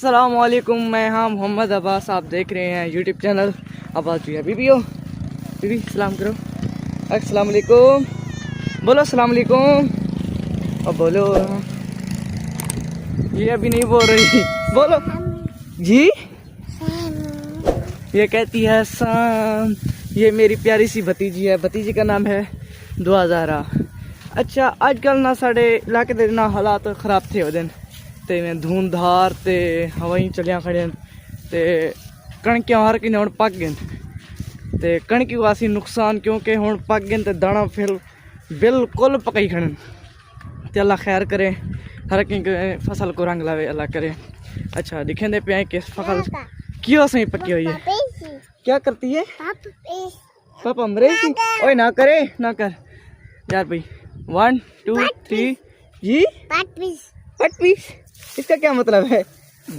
अस्सलामुअलैकुम, मैं मोहम्मद अब्बास। आप देख रहे हैं यूट्यूब चैनल अब्बास जी। बीबी हो, बीबी सलाम करो। अस्सलाम वालेकुम, बोलो अस्सलाम वालेकुम। और बोलो, ये अभी नहीं बोल रही, बोलो जी। ये कहती है शाम। ये मेरी प्यारी सी भतीजी है, भतीजी का नाम है दुआ ज़हरा। अच्छा, आजकल ना साढ़े इलाके दे ना हालात खराब थे उस दिन ते धुंधार ते हवाई चलिया खड़े ते कणकियां हर कि हुण पक गए ते कणकी वासी नुकसान क्योंकि हुण पक गए ते दाना फिर बिल्कुल पकई खड़न ते अल्लाह खैर करे, हर कि फसल को रंग लावे अल्लाह करे। अच्छा, दिखेंदे पे कि फसल क्यों सही पकी हुई है। क्या करती है पापा मरे? ओए ना करे, ना कर यार भाई। 1 2 3 जी। पट पीस, इसका क्या मतलब है?